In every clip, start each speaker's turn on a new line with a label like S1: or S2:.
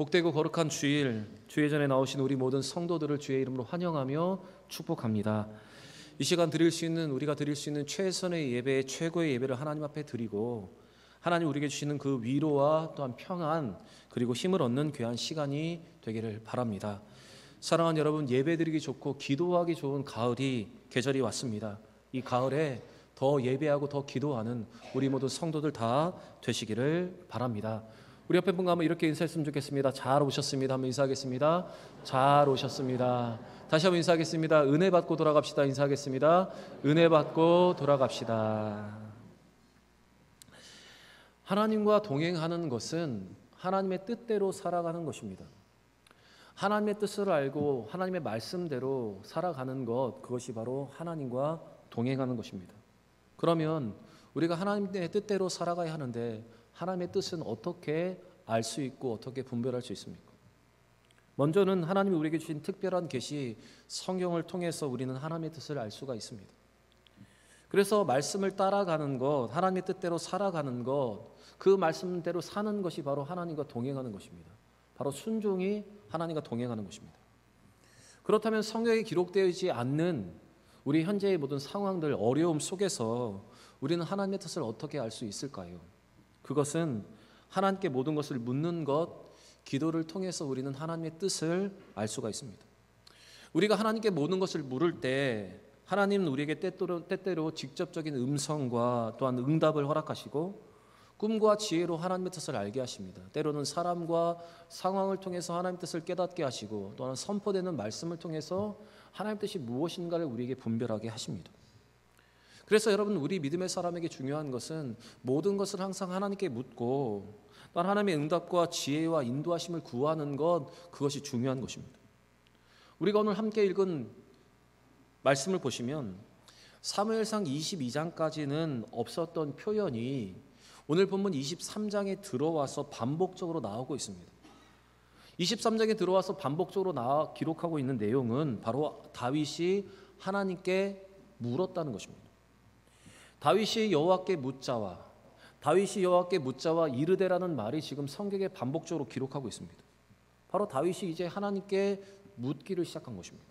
S1: 복되고 거룩한 주일, 주의 전에 나오신 우리 모든 성도들을 주의 이름으로 환영하며 축복합니다. 이 시간 우리가 드릴 수 있는 최선의 예배, 최고의 예배를 하나님 앞에 드리고 하나님 우리에게 주시는 그 위로와 또한 평안 그리고 힘을 얻는 귀한 시간이 되기를 바랍니다. 사랑하는 여러분, 예배드리기 좋고 기도하기 좋은 계절이 왔습니다. 이 가을에 더 예배하고 더 기도하는 우리 모든 성도들 다 되시기를 바랍니다. 우리 옆에 분과 한번 이렇게 인사했으면 좋겠습니다. 잘 오셨습니다. 한번 인사하겠습니다. 잘 오셨습니다. 다시 한번 인사하겠습니다. 은혜 받고 돌아갑시다. 인사하겠습니다. 은혜 받고 돌아갑시다. 하나님과 동행하는 것은 하나님의 뜻대로 살아가는 것입니다. 하나님의 뜻을 알고 하나님의 말씀대로 살아가는 것, 그것이 바로 하나님과 동행하는 것입니다. 그러면 우리가 하나님의 뜻대로 살아가야 하는데 하나님의 뜻은 어떻게 알 수 있고 어떻게 분별할 수 있습니까? 먼저는 하나님이 우리에게 주신 특별한 계시, 성경을 통해서 우리는 하나님의 뜻을 알 수가 있습니다. 그래서 말씀을 따라가는 것, 하나님의 뜻대로 살아가는 것, 그 말씀대로 사는 것이 바로 하나님과 동행하는 것입니다. 바로 순종이 하나님과 동행하는 것입니다. 그렇다면 성경에 기록되지 않는 우리 현재의 모든 상황들, 어려움 속에서 우리는 하나님의 뜻을 어떻게 알 수 있을까요? 그것은 하나님께 모든 것을 묻는 것, 기도를 통해서 우리는 하나님의 뜻을 알 수가 있습니다. 우리가 하나님께 모든 것을 물을 때 하나님은 우리에게 때때로 직접적인 음성과 또한 응답을 허락하시고 꿈과 지혜로 하나님의 뜻을 알게 하십니다. 때로는 사람과 상황을 통해서 하나님의 뜻을 깨닫게 하시고 또한 선포되는 말씀을 통해서 하나님의 뜻이 무엇인가를 우리에게 분별하게 하십니다. 그래서 여러분, 우리 믿음의 사람에게 중요한 것은 모든 것을 항상 하나님께 묻고 또한 하나님의 응답과 지혜와 인도하심을 구하는 것, 그것이 중요한 것입니다. 우리가 오늘 함께 읽은 말씀을 보시면 사무엘상 22장까지는 없었던 표현이 오늘 본문 23장에 들어와서 반복적으로 나오고 있습니다. 23장에 들어와서 반복적으로 기록하고 있는 내용은 바로 다윗이 하나님께 물었다는 것입니다. 다윗이 여호와께 묻자와 이르되라는 말이 지금 성경에 반복적으로 기록하고 있습니다. 바로 다윗이 이제 하나님께 묻기를 시작한 것입니다.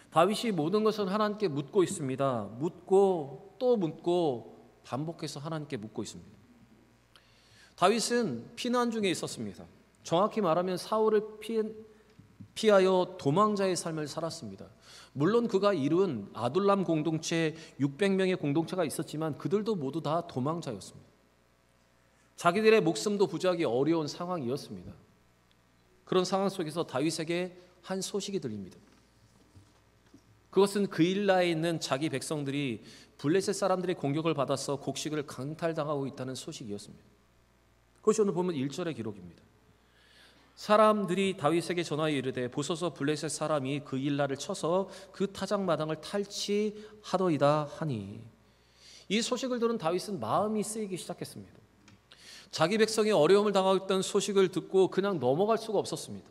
S1: 다윗이 모든 것을 하나님께 묻고 있습니다. 묻고 또 묻고 반복해서 하나님께 묻고 있습니다. 다윗은 피난 중에 있었습니다. 정확히 말하면 사울을 피하여 도망자의 삶을 살았습니다. 물론 그가 이룬 아둘람 공동체 600명의 공동체가 있었지만 그들도 모두 다 도망자였습니다. 자기들의 목숨도 부지하기 어려운 상황이었습니다. 그런 상황 속에서 다윗에게 한 소식이 들립니다. 그것은 그일라에 있는 자기 백성들이 블레셋 사람들의 공격을 받아서 곡식을 강탈당하고 있다는 소식이었습니다. 그것이 오늘 보면 1절의 기록입니다. 사람들이 다윗에게 전하여 이르되 보소서 블레셋 사람이 그일라를 쳐서 그 타작마당을 탈취하더이다 하니, 이 소식을 들은 다윗은 마음이 쓰이기 시작했습니다. 자기 백성이 어려움을 당하고 있다는 소식을 듣고 그냥 넘어갈 수가 없었습니다.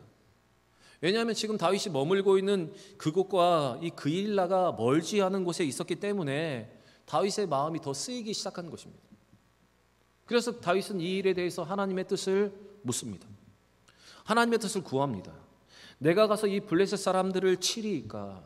S1: 왜냐하면 지금 다윗이 머물고 있는 그곳과 이 그일라가 멀지 않은 곳에 있었기 때문에 다윗의 마음이 더 쓰이기 시작한 것입니다. 그래서 다윗은 이 일에 대해서 하나님의 뜻을 묻습니다. 하나님의 뜻을 구합니다. 내가 가서 이 블레셋 사람들을 치리이까?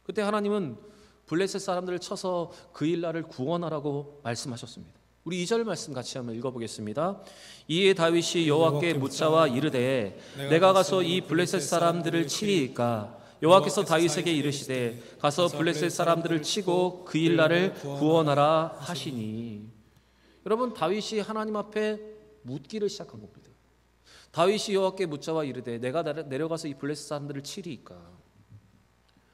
S1: 그때 하나님은 블레셋 사람들을 쳐서 그일라를 구원하라고 말씀하셨습니다. 우리 2절 말씀 같이 한번 읽어보겠습니다. 이에 다윗이 여호와께 묻자와 이르되 내가 가서 이 블레셋 사람들을 치리이까? 여호와께서 다윗에게 이르시되 가서 블레셋 사람들을 치고 그일라를 구원하라 하시니. 여러분, 다윗이 하나님 앞에 묻기를 시작한 겁니다. 다윗이 여호와께 묻자와 이르되 내가 내려가서 이 블레셋 사람들을 치리이까?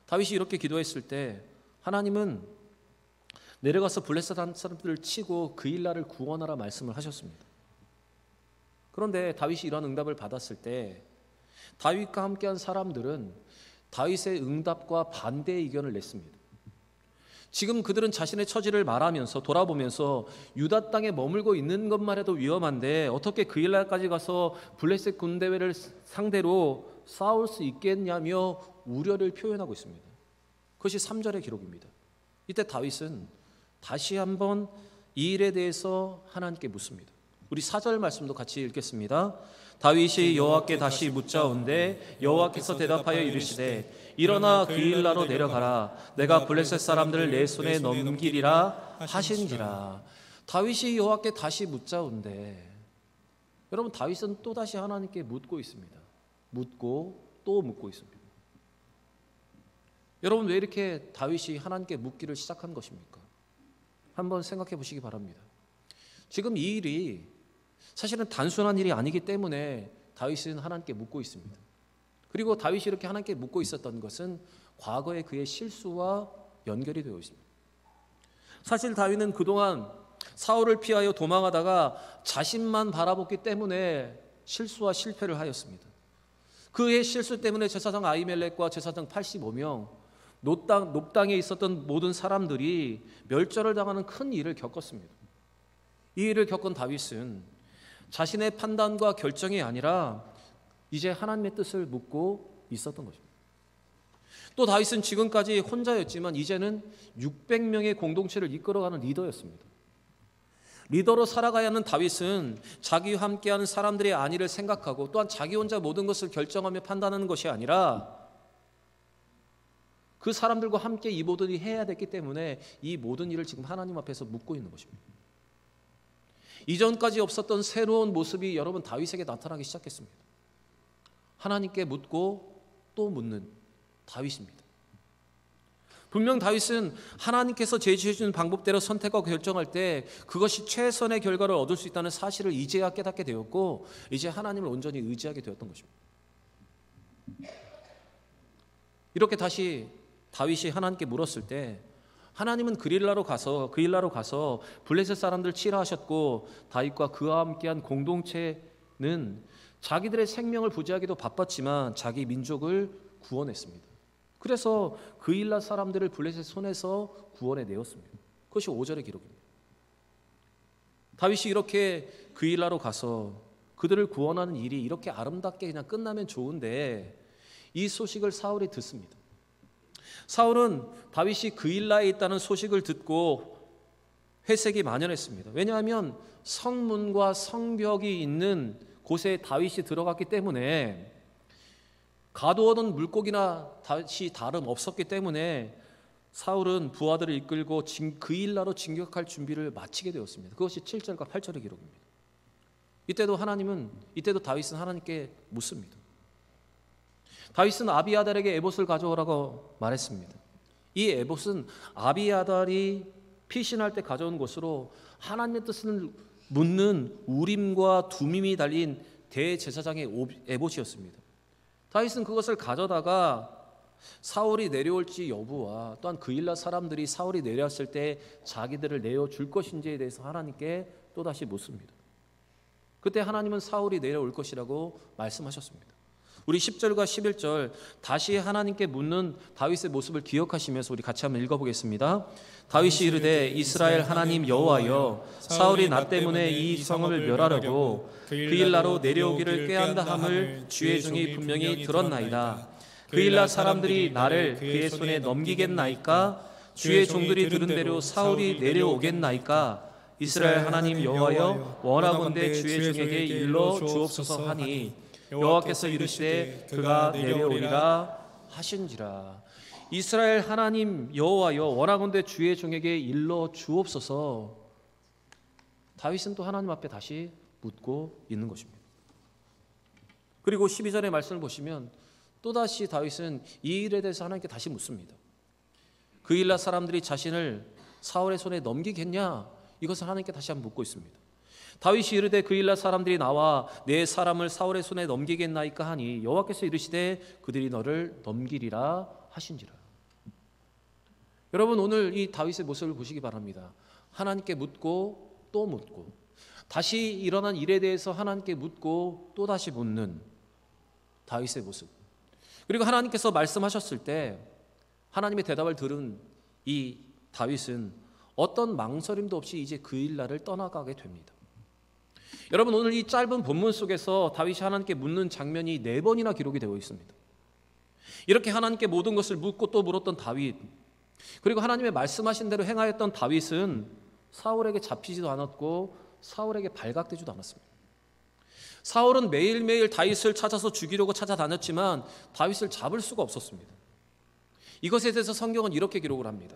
S1: 다윗이 이렇게 기도했을 때 하나님은 내려가서 블레셋 사람들을 치고 그일라를 구원하라 말씀을 하셨습니다. 그런데 다윗이 이런 응답을 받았을 때 다윗과 함께한 사람들은 다윗의 응답과 반대의 의견을 냈습니다. 지금 그들은 자신의 처지를 말하면서 돌아보면서 유다 땅에 머물고 있는 것만 해도 위험한데 어떻게 그일라까지 가서 블레셋 군대를 상대로 싸울 수 있겠냐며 우려를 표현하고 있습니다. 그것이 3절의 기록입니다. 이때 다윗은 다시 한번 이 일에 대해서 하나님께 묻습니다. 우리 4절 말씀도 같이 읽겠습니다. 다윗이 여호와께 다시 묻자온데 여호와께서 대답하여 이르시되 일어나 그일라로 내려가라. 내가 블레셋 사람들을 내 손에 넘기리라 하신지라. 다윗이 여호와께 다시 묻자온데, 여러분 다윗은 또다시 하나님께 묻고 있습니다. 묻고 또 묻고 있습니다. 여러분 왜 이렇게 다윗이 하나님께 묻기를 시작한 것입니까? 한번 생각해 보시기 바랍니다. 지금 이 일이 사실은 단순한 일이 아니기 때문에 다윗은 하나님께 묻고 있습니다. 그리고 다윗이 이렇게 하나님께 묻고 있었던 것은 과거의 그의 실수와 연결이 되어 있습니다. 사실 다윗은 그동안 사울을 피하여 도망하다가 자신만 바라봤기 때문에 실수와 실패를 하였습니다. 그의 실수 때문에 제사장 아히멜렉과 제사장 85명, 높당에 있었던 모든 사람들이 멸절을 당하는 큰 일을 겪었습니다. 이 일을 겪은 다윗은 자신의 판단과 결정이 아니라 이제 하나님의 뜻을 묻고 있었던 것입니다. 또 다윗은 지금까지 혼자였지만 이제는 600명의 공동체를 이끌어가는 리더였습니다. 리더로 살아가야 하는 다윗은 자기와 함께하는 사람들의 안위를 생각하고 또한 자기 혼자 모든 것을 결정하며 판단하는 것이 아니라 그 사람들과 함께 이 모든 일이 해야 됐기 때문에 이 모든 일을 지금 하나님 앞에서 묻고 있는 것입니다. 이전까지 없었던 새로운 모습이 여러분 다윗에게 나타나기 시작했습니다. 하나님께 묻고 또 묻는 다윗입니다. 분명 다윗은 하나님께서 제시해 주는 방법대로 선택하고 결정할 때 그것이 최선의 결과를 얻을 수 있다는 사실을 이제야 깨닫게 되었고 이제 하나님을 온전히 의지하게 되었던 것입니다. 이렇게 다시 다윗이 하나님께 물었을 때 하나님은 그일라로 가서 블레셋 사람들 치라하셨고 다윗과 그와 함께한 공동체는 자기들의 생명을 부지하기도 바빴지만 자기 민족을 구원했습니다. 그래서 그일라 사람들을 블레셋 손에서 구원해내었습니다. 그것이 5절의 기록입니다. 다윗이 이렇게 그일라로 가서 그들을 구원하는 일이 이렇게 아름답게 그냥 끝나면 좋은데 이 소식을 사울이 듣습니다. 사울은 다윗이 그일라에 있다는 소식을 듣고 회색이 만연했습니다. 왜냐하면 성문과 성벽이 있는 곳에 다윗이 들어갔기 때문에 가두어둔 물고기나 다시 다름없었기 때문에 사울은 부하들을 이끌고 그일라로 진격할 준비를 마치게 되었습니다. 그것이 7절과 8절의 기록입니다. 이때도 다윗은 하나님께 묻습니다. 다윗은 아비아달에게 에봇을 가져오라고 말했습니다. 이 에봇은 아비아달이 피신할 때 가져온 것으로 하나님의 뜻을 묻는 우림과 두밈이 달린 대제사장의 에봇이었습니다. 다윗은 그것을 가져다가 사울이 내려올지 여부와 또한 그일라 사람들이 사울이 내려왔을 때 자기들을 내어줄 것인지에 대해서 하나님께 또다시 묻습니다. 그때 하나님은 사울이 내려올 것이라고 말씀하셨습니다. 우리 10절과 11절 다시 하나님께 묻는 다윗의 모습을 기억하시면서 우리 같이 한번 읽어보겠습니다. 다윗이 이르되 이스라엘 하나님 여호와여 사울이 나 때문에 이 성읍을 멸하려고 그일라로 내려오기를 꾀한다 함을 주의 종이 분명히 들었나이다. 그일라 사람들이 나를 그의 손에 넘기겠나이까? 주의 종들이 들은 대로 사울이 내려오겠나이까? 이스라엘 하나님 여호와여 원하건대 주의 종에게 일러 주옵소서 하니 여호와께서 이르시되 그가 내려오리라 하신지라. 이스라엘 하나님 여호와여 원하건대 주의 종에게 일러 주옵소서. 다윗은 또 하나님 앞에 다시 묻고 있는 것입니다. 그리고 12절의 말씀을 보시면 또다시 다윗은 이 일에 대해서 하나님께 다시 묻습니다. 그일라 사람들이 자신을 사울의 손에 넘기겠냐? 이것을 하나님께 다시 한번 묻고 있습니다. 다윗이 이르되 그일라 사람들이 나와 내 사람을 사울의 손에 넘기겠나이까 하니 여호와께서 이르시되 그들이 너를 넘기리라 하신지라. 여러분 오늘 이 다윗의 모습을 보시기 바랍니다. 하나님께 묻고 또 묻고 다시 일어난 일에 대해서 하나님께 묻고 또 다시 묻는 다윗의 모습. 그리고 하나님께서 말씀하셨을 때 하나님의 대답을 들은 이 다윗은 어떤 망설임도 없이 이제 그일라를 떠나가게 됩니다. 여러분 오늘 이 짧은 본문 속에서 다윗이 하나님께 묻는 장면이 4번이나 기록이 되어 있습니다. 이렇게 하나님께 모든 것을 묻고 또 물었던 다윗, 그리고 하나님의 말씀하신 대로 행하였던 다윗은 사울에게 잡히지도 않았고 사울에게 발각되지도 않았습니다. 사울은 매일매일 다윗을 찾아서 죽이려고 찾아다녔지만 다윗을 잡을 수가 없었습니다. 이것에 대해서 성경은 이렇게 기록을 합니다.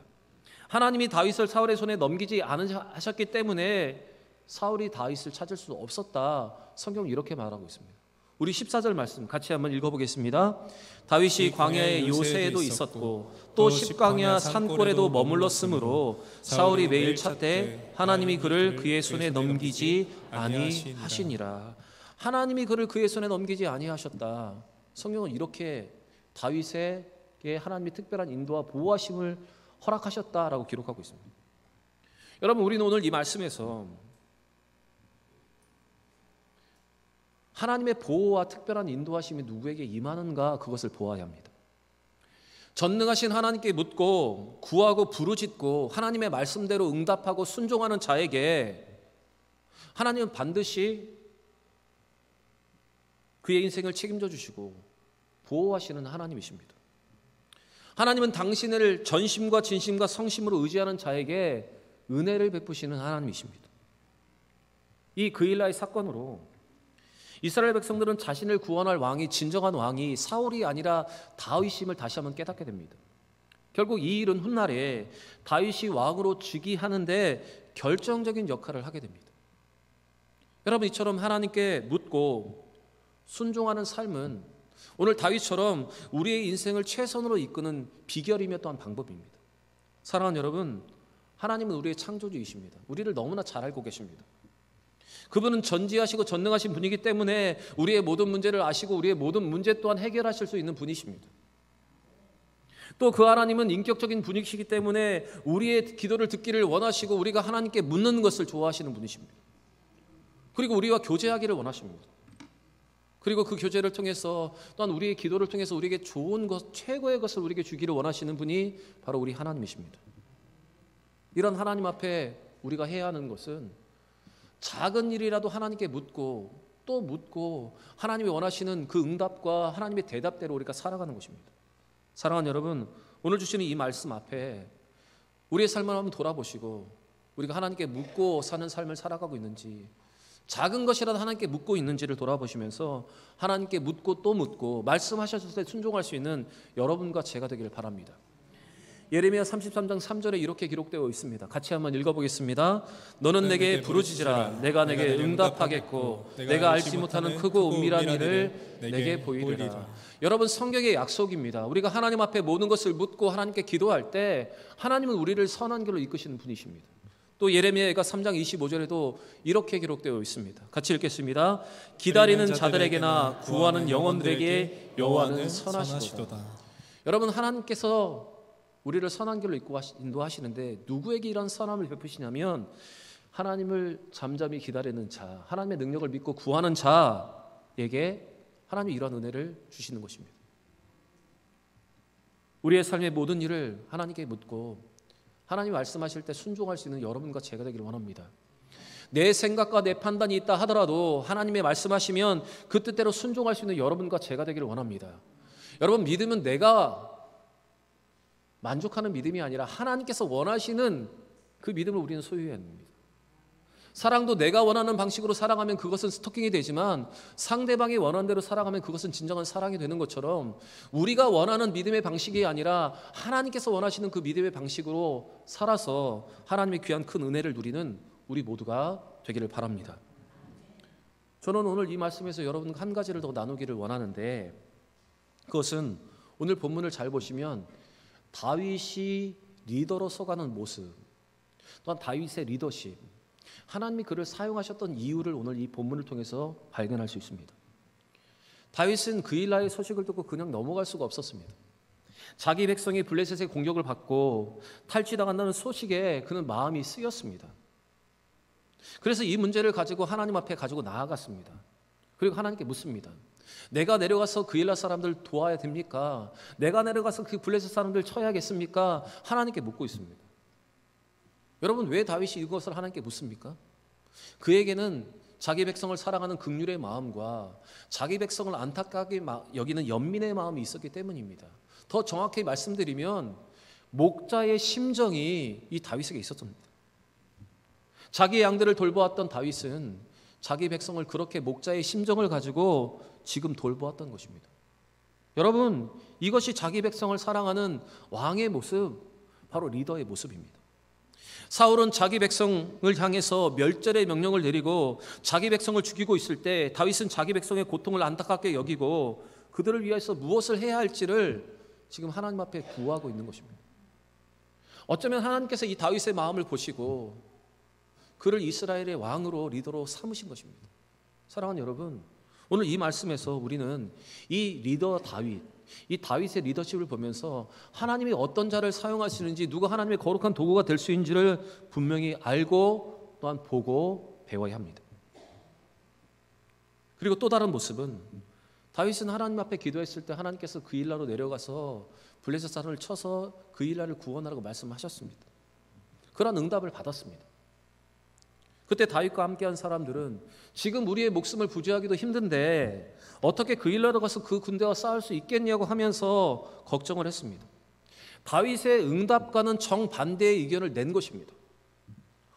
S1: 하나님이 다윗을 사울의 손에 넘기지 않으셨기 때문에 사울이 다윗을 찾을 수 없었다. 성경은 이렇게 말하고 있습니다. 우리 14절 말씀 같이 한번 읽어보겠습니다. 다윗이 광야의 요새에도 있었고 또 십광야 산골에도 머물렀으므로 사울이 매일 찾되 하나님이 그를 그의 손에 넘기지 아니하시니라. 하나님이 그를 그의 손에 넘기지 아니하셨다. 성경은 이렇게 다윗에게 하나님이 특별한 인도와 보호하심을 허락하셨다라고 기록하고 있습니다. 여러분, 우리는 오늘 이 말씀에서 하나님의 보호와 특별한 인도하심이 누구에게 임하는가, 그것을 보아야 합니다. 전능하신 하나님께 묻고 구하고 부르짖고 하나님의 말씀대로 응답하고 순종하는 자에게 하나님은 반드시 그의 인생을 책임져 주시고 보호하시는 하나님이십니다. 하나님은 당신을 전심과 진심과 성심으로 의지하는 자에게 은혜를 베푸시는 하나님이십니다. 이 그일라의 사건으로 이스라엘 백성들은 자신을 구원할 왕이, 진정한 왕이 사울이 아니라 다윗임을 다시 한번 깨닫게 됩니다. 결국 이 일은 훗날에 다윗이 왕으로 즉위하는데 결정적인 역할을 하게 됩니다. 여러분, 이처럼 하나님께 묻고 순종하는 삶은 오늘 다윗처럼 우리의 인생을 최선으로 이끄는 비결이며 또한 방법입니다. 사랑하는 여러분, 하나님은 우리의 창조주이십니다. 우리를 너무나 잘 알고 계십니다. 그분은 전지하시고 전능하신 분이기 때문에 우리의 모든 문제를 아시고 우리의 모든 문제 또한 해결하실 수 있는 분이십니다. 또 그 하나님은 인격적인 분이시기 때문에 우리의 기도를 듣기를 원하시고 우리가 하나님께 묻는 것을 좋아하시는 분이십니다. 그리고 우리와 교제하기를 원하십니다. 그리고 그 교제를 통해서 또한 우리의 기도를 통해서 우리에게 좋은 것, 최고의 것을 우리에게 주기를 원하시는 분이 바로 우리 하나님이십니다. 이런 하나님 앞에 우리가 해야 하는 것은 작은 일이라도 하나님께 묻고 또 묻고 하나님이 원하시는 그 응답과 하나님의 대답대로 우리가 살아가는 것입니다. 사랑하는 여러분, 오늘 주시는 이 말씀 앞에 우리의 삶을 한번 돌아보시고 우리가 하나님께 묻고 사는 삶을 살아가고 있는지, 작은 것이라도 하나님께 묻고 있는지를 돌아보시면서 하나님께 묻고 또 묻고 말씀하셨을 때 순종할 수 있는 여러분과 제가 되기를 바랍니다. 예레미야 33장 3절에 이렇게 기록되어 있습니다. 같이 한번 읽어보겠습니다. 너는 내게 부르짖으라. 내가 내게 응답하겠고 내가 알지 못하는 크고 은밀한 일을 내게 보이리라. 여러분, 성경의 약속입니다. 우리가 하나님 앞에 모든 것을 묻고 하나님께 기도할 때 하나님은 우리를 선한 길로 이끄시는 분이십니다. 또 예레미야가 3장 25절에도 이렇게 기록되어 있습니다. 같이 읽겠습니다. 기다리는 자들에게나 구하는 영혼들에게 여호와는 선하시도다. 여러분, 하나님께서 우리를 선한 길로 인도하시는데 누구에게 이런 선함을 베푸시냐면 하나님을 잠잠히 기다리는 자, 하나님의 능력을 믿고 구하는 자에게 하나님이 이런 은혜를 주시는 것입니다. 우리의 삶의 모든 일을 하나님께 묻고 하나님 말씀하실 때 순종할 수 있는 여러분과 제가 되기를 원합니다. 내 생각과 내 판단이 있다 하더라도 하나님의 말씀하시면 그 뜻대로 순종할 수 있는 여러분과 제가 되기를 원합니다. 여러분, 믿음은 내가 만족하는 믿음이 아니라 하나님께서 원하시는 그 믿음을 우리는 소유해야 합니다. 사랑도 내가 원하는 방식으로 살아가면 그것은 스토킹이 되지만 상대방이 원하는 대로 살아가면 그것은 진정한 사랑이 되는 것처럼 우리가 원하는 믿음의 방식이 아니라 하나님께서 원하시는 그 믿음의 방식으로 살아서 하나님의 귀한 큰 은혜를 누리는 우리 모두가 되기를 바랍니다. 저는 오늘 이 말씀에서 여러분과 한 가지를 더 나누기를 원하는데, 그것은 오늘 본문을 잘 보시면 다윗이 리더로 서가는 모습, 또한 다윗의 리더십, 하나님이 그를 사용하셨던 이유를 오늘 이 본문을 통해서 발견할 수 있습니다. 다윗은 그일라의 소식을 듣고 그냥 넘어갈 수가 없었습니다. 자기 백성이 블레셋의 공격을 받고 탈취당한다는 소식에 그는 마음이 쓰였습니다. 그래서 이 문제를 가지고 하나님 앞에 가지고 나아갔습니다. 그리고 하나님께 묻습니다. 내가 내려가서 그일라 사람들 도와야 됩니까? 내가 내려가서 그 블레셋 사람들 쳐야겠습니까? 하나님께 묻고 있습니다. 여러분, 왜 다윗이 이것을 하나님께 묻습니까? 그에게는 자기 백성을 사랑하는 긍휼의 마음과 자기 백성을 안타깝게 여기는 연민의 마음이 있었기 때문입니다. 더 정확히 말씀드리면 목자의 심정이 이 다윗에게 있었습니다. 자기의 양들을 돌보았던 다윗은 자기 백성을 그렇게 목자의 심정을 가지고 지금 돌보았던 것입니다. 여러분, 이것이 자기 백성을 사랑하는 왕의 모습, 바로 리더의 모습입니다. 사울은 자기 백성을 향해서 멸절의 명령을 내리고 자기 백성을 죽이고 있을 때 다윗은 자기 백성의 고통을 안타깝게 여기고 그들을 위해서 무엇을 해야 할지를 지금 하나님 앞에 구하고 있는 것입니다. 어쩌면 하나님께서 이 다윗의 마음을 보시고 그를 이스라엘의 왕으로 리더로 삼으신 것입니다. 사랑하는 여러분, 오늘 이 말씀에서 우리는 이 리더 다윗, 이 다윗의 리더십을 보면서 하나님이 어떤 자를 사용하시는지, 누가 하나님의 거룩한 도구가 될 수 있는지를 분명히 알고 또한 보고 배워야 합니다. 그리고 또 다른 모습은 다윗은 하나님 앞에 기도했을 때 하나님께서 그일라로 내려가서 블레셋 사람을 쳐서 그일라를 구원하라고 말씀하셨습니다. 그런 응답을 받았습니다. 그때 다윗과 함께한 사람들은 지금 우리의 목숨을 부지하기도 힘든데 어떻게 그일라로 가서 그 군대와 싸울 수 있겠냐고 하면서 걱정을 했습니다. 다윗의 응답과는 정반대의 의견을 낸 것입니다.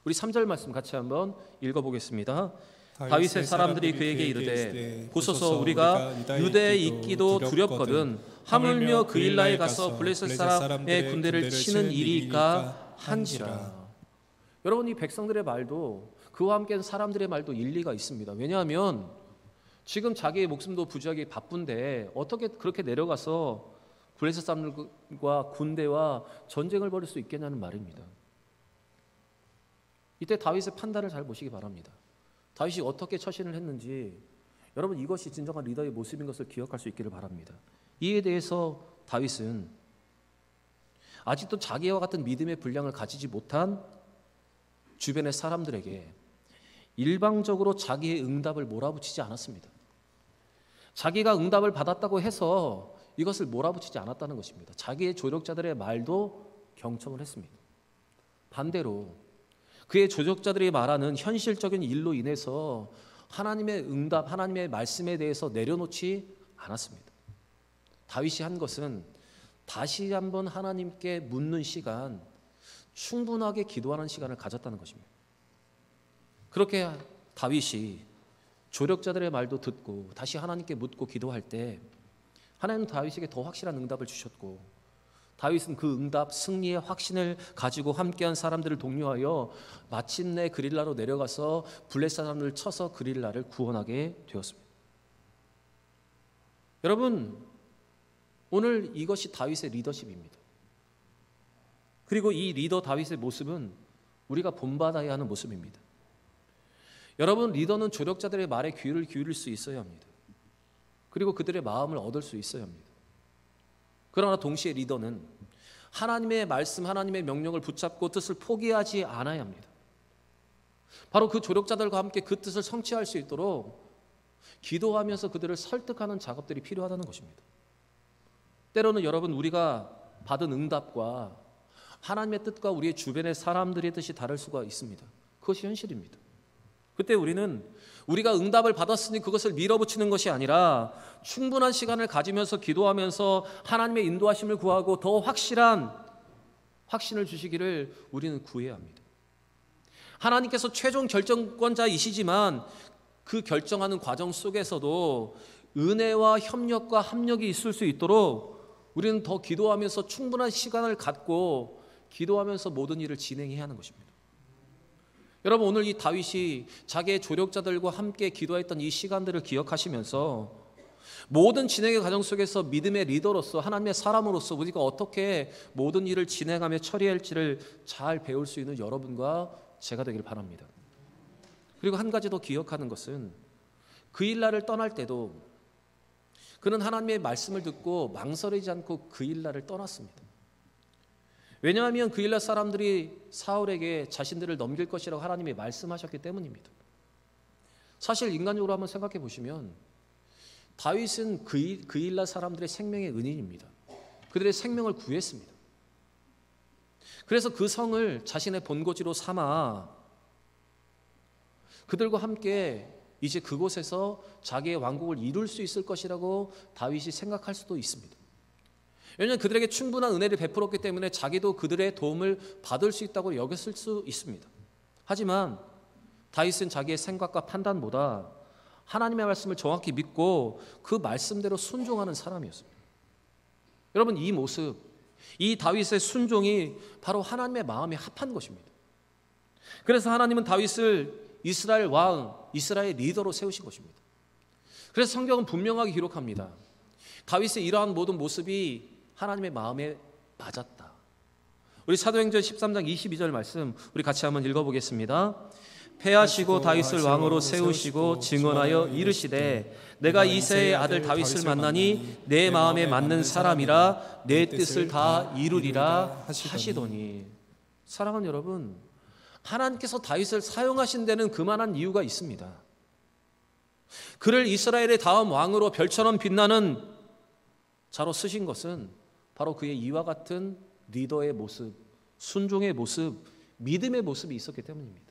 S1: 우리 3절 말씀 같이 한번 읽어보겠습니다. 다윗의 사람들이 그에게 이르되 보소서 우리가 유대에 있기도 두렵거든 하물며 그일라에 가서 블레셋 사람의 군대를 치는 일이니까 한지라. 여러분, 이 백성들의 말도 그와 함께 사람들의 말도 일리가 있습니다. 왜냐하면 지금 자기의 목숨도 부지하기 바쁜데 어떻게 그렇게 내려가서 블레셋 사람들과 군대와 전쟁을 벌일 수 있겠냐는 말입니다. 이때 다윗의 판단을 잘 보시기 바랍니다. 다윗이 어떻게 처신을 했는지 여러분, 이것이 진정한 리더의 모습인 것을 기억할 수 있기를 바랍니다. 이에 대해서 다윗은 아직도 자기와 같은 믿음의 분량을 가지지 못한 주변의 사람들에게 일방적으로 자기의 응답을 몰아붙이지 않았습니다. 자기가 응답을 받았다고 해서 이것을 몰아붙이지 않았다는 것입니다. 자기의 조력자들의 말도 경청을 했습니다. 반대로 그의 조력자들이 말하는 현실적인 일로 인해서 하나님의 응답, 하나님의 말씀에 대해서 내려놓지 않았습니다. 다윗이 한 것은 다시 한번 하나님께 묻는 시간, 충분하게 기도하는 시간을 가졌다는 것입니다. 그렇게 다윗이 조력자들의 말도 듣고 다시 하나님께 묻고 기도할 때 하나님은 다윗에게 더 확실한 응답을 주셨고, 다윗은 그 응답, 승리의 확신을 가지고 함께한 사람들을 독려하여 마침내 그릴라로 내려가서 블레셋 사람들을 쳐서 그릴라를 구원하게 되었습니다. 여러분, 오늘 이것이 다윗의 리더십입니다. 그리고 이 리더 다윗의 모습은 우리가 본받아야 하는 모습입니다. 여러분, 리더는 조력자들의 말에 귀를 기울일 수 있어야 합니다. 그리고 그들의 마음을 얻을 수 있어야 합니다. 그러나 동시에 리더는 하나님의 말씀, 하나님의 명령을 붙잡고 뜻을 포기하지 않아야 합니다. 바로 그 조력자들과 함께 그 뜻을 성취할 수 있도록 기도하면서 그들을 설득하는 작업들이 필요하다는 것입니다. 때로는 여러분, 우리가 받은 응답과 하나님의 뜻과 우리의 주변의 사람들의 뜻이 다를 수가 있습니다. 그것이 현실입니다. 그때 우리는 우리가 응답을 받았으니 그것을 밀어붙이는 것이 아니라 충분한 시간을 가지면서 기도하면서 하나님의 인도하심을 구하고 더 확실한 확신을 주시기를 우리는 구해야 합니다. 하나님께서 최종 결정권자이시지만 그 결정하는 과정 속에서도 은혜와 협력과 합력이 있을 수 있도록 우리는 더 기도하면서 충분한 시간을 갖고 기도하면서 모든 일을 진행해야 하는 것입니다. 여러분, 오늘 이 다윗이 자기의 조력자들과 함께 기도했던 이 시간들을 기억하시면서 모든 진행의 과정 속에서 믿음의 리더로서, 하나님의 사람으로서 우리가 어떻게 모든 일을 진행하며 처리할지를 잘 배울 수 있는 여러분과 제가 되길 바랍니다. 그리고 한 가지 더 기억하는 것은 그일라를 떠날 때도 그는 하나님의 말씀을 듣고 망설이지 않고 그일라를 떠났습니다. 왜냐하면 그일라 사람들이 사울에게 자신들을 넘길 것이라고 하나님이 말씀하셨기 때문입니다. 사실 인간적으로 한번 생각해 보시면 다윗은 그일라 사람들의 생명의 은인입니다. 그들의 생명을 구했습니다. 그래서 그 성을 자신의 본거지로 삼아 그들과 함께 이제 그곳에서 자기의 왕국을 이룰 수 있을 것이라고 다윗이 생각할 수도 있습니다. 왜냐하면 그들에게 충분한 은혜를 베풀었기 때문에 자기도 그들의 도움을 받을 수 있다고 여겼을 수 있습니다. 하지만 다윗은 자기의 생각과 판단보다 하나님의 말씀을 정확히 믿고 그 말씀대로 순종하는 사람이었습니다. 여러분, 이 모습, 이 다윗의 순종이 바로 하나님의 마음에 합한 것입니다. 그래서 하나님은 다윗을 이스라엘 왕, 이스라엘 리더로 세우신 것입니다. 그래서 성경은 분명하게 기록합니다. 다윗의 이러한 모든 모습이 하나님의 마음에 맞았다. 우리 사도행전 13장 22절 말씀 우리 같이 한번 읽어보겠습니다. 패하시고 다윗을 왕으로 세우시고 증언하여 이르시되 내가 이새의 아들 다윗을 만나니 내 마음에 맞는 사람이라 내 뜻을 다 이루리라 하시더니. 사랑하는 여러분, 하나님께서 다윗을 사용하신 데는 그만한 이유가 있습니다. 그를 이스라엘의 다음 왕으로 별처럼 빛나는 자로 쓰신 것은 바로 그의 이와 같은 리더의 모습, 순종의 모습, 믿음의 모습이 있었기 때문입니다.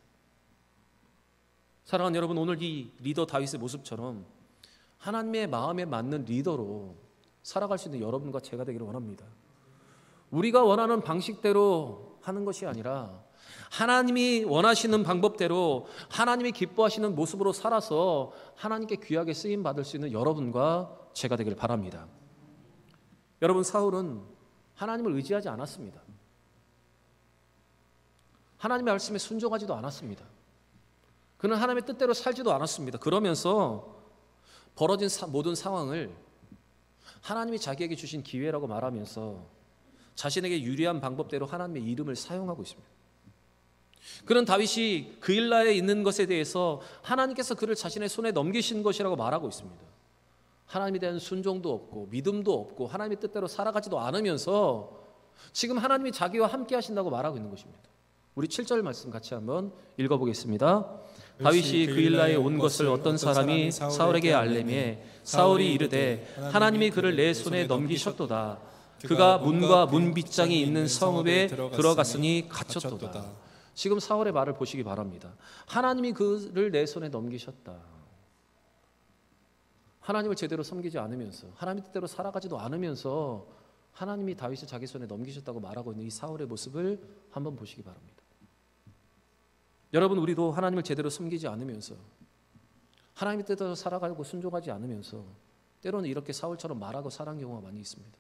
S1: 사랑하는 여러분, 오늘 이 리더 다윗의 모습처럼 하나님의 마음에 맞는 리더로 살아갈 수 있는 여러분과 제가 되기를 원합니다. 우리가 원하는 방식대로 하는 것이 아니라 하나님이 원하시는 방법대로 하나님이 기뻐하시는 모습으로 살아서 하나님께 귀하게 쓰임받을 수 있는 여러분과 제가 되기를 바랍니다. 여러분, 사울은 하나님을 의지하지 않았습니다. 하나님의 말씀에 순종하지도 않았습니다. 그는 하나님의 뜻대로 살지도 않았습니다. 그러면서 벌어진 모든 상황을 하나님이 자기에게 주신 기회라고 말하면서 자신에게 유리한 방법대로 하나님의 이름을 사용하고 있습니다. 그는 다윗이 그일라에 있는 것에 대해서 하나님께서 그를 자신의 손에 넘기신 것이라고 말하고 있습니다. 하나님에 대한 순종도 없고 믿음도 없고 하나님의 뜻대로 살아가지도 않으면서 지금 하나님이 자기와 함께 하신다고 말하고 있는 것입니다. 우리 7절 말씀 같이 한번 읽어보겠습니다. 다윗이 그일라에 온 것을 어떤 사람이 사울에게 알매매 사울이 이르되 하나님이 그를 내 손에 넘기셨도다. 그가 문과 문빗장이 있는 성읍에 들어갔으니 갇혔도다. 지금 사울의 말을 보시기 바랍니다. 하나님이 그를 내 손에 넘기셨다. 하나님을 제대로 섬기지 않으면서 하나님 뜻대로 살아가지도 않으면서 하나님이 다윗을 자기 손에 넘기셨다고 말하고 있는 이 사울의 모습을 한번 보시기 바랍니다. 여러분, 우리도 하나님을 제대로 섬기지 않으면서 하나님의 뜻대로 살아가고 순종하지 않으면서 때로는 이렇게 사울처럼 말하고 살아간 경우가 많이 있습니다.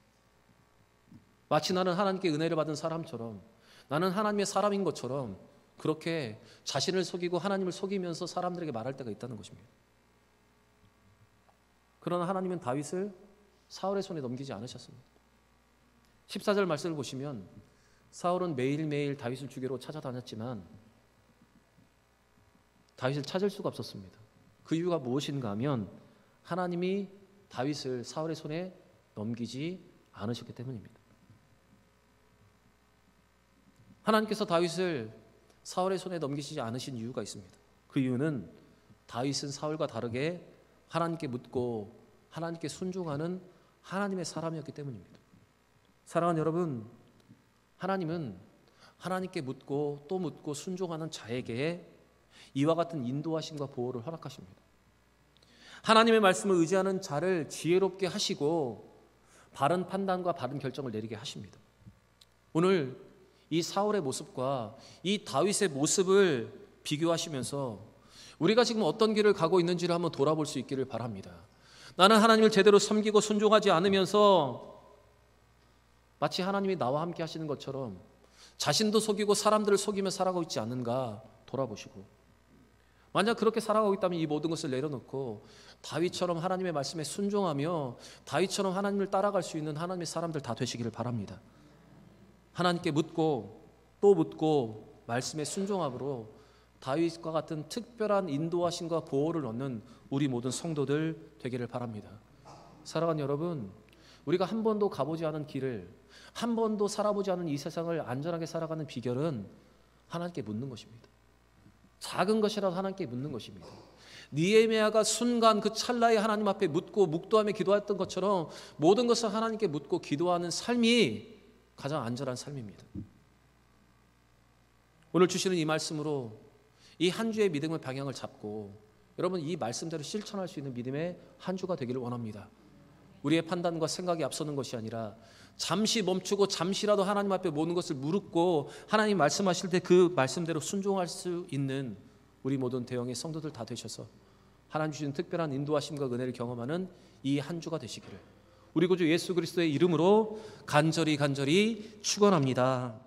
S1: 마치 나는 하나님께 은혜를 받은 사람처럼, 나는 하나님의 사람인 것처럼 그렇게 자신을 속이고 하나님을 속이면서 사람들에게 말할 때가 있다는 것입니다. 그러나 하나님은 다윗을 사울의 손에 넘기지 않으셨습니다. 14절 말씀을 보시면 사울은 매일매일 다윗을 죽이러 찾아다녔지만 다윗을 찾을 수가 없었습니다. 그 이유가 무엇인가 하면 하나님이 다윗을 사울의 손에 넘기지 않으셨기 때문입니다. 하나님께서 다윗을 사울의 손에 넘기시지 않으신 이유가 있습니다. 그 이유는 다윗은 사울과 다르게 하나님께 묻고 하나님께 순종하는 하나님의 사람이었기 때문입니다. 사랑하는 여러분, 하나님은 하나님께 묻고 또 묻고 순종하는 자에게 이와 같은 인도하심과 보호를 허락하십니다. 하나님의 말씀을 의지하는 자를 지혜롭게 하시고 바른 판단과 바른 결정을 내리게 하십니다. 오늘 이 사울의 모습과 이 다윗의 모습을 비교하시면서 우리가 지금 어떤 길을 가고 있는지를 한번 돌아볼 수 있기를 바랍니다. 나는 하나님을 제대로 섬기고 순종하지 않으면서 마치 하나님이 나와 함께 하시는 것처럼 자신도 속이고 사람들을 속이며 살아가고 있지 않는가 돌아보시고, 만약 그렇게 살아가고 있다면 이 모든 것을 내려놓고 다윗처럼 하나님의 말씀에 순종하며 다윗처럼 하나님을 따라갈 수 있는 하나님의 사람들 다 되시기를 바랍니다. 하나님께 묻고 또 묻고 말씀에 순종함으로 다윗과 같은 특별한 인도하심과 보호를 얻는 우리 모든 성도들 되기를 바랍니다. 사랑하는 여러분, 우리가 한 번도 가보지 않은 길을, 한 번도 살아보지 않은 이 세상을 안전하게 살아가는 비결은 하나님께 묻는 것입니다. 작은 것이라도 하나님께 묻는 것입니다. 느헤미야가 순간 그 찰나에 하나님 앞에 묻고 묵도하며 기도했던 것처럼 모든 것을 하나님께 묻고 기도하는 삶이 가장 안전한 삶입니다. 오늘 주시는 이 말씀으로 이 한 주의 믿음의 방향을 잡고 여러분 이 말씀대로 실천할 수 있는 믿음의 한 주가 되기를 원합니다. 우리의 판단과 생각이 앞서는 것이 아니라 잠시 멈추고 잠시라도 하나님 앞에 모든 것을 무릅고 하나님 말씀하실 때 그 말씀대로 순종할 수 있는 우리 모든 대형의 성도들 다 되셔서 하나님 주신 특별한 인도하심과 은혜를 경험하는 이 한 주가 되시기를 우리 구주 예수 그리스도의 이름으로 간절히 축원합니다.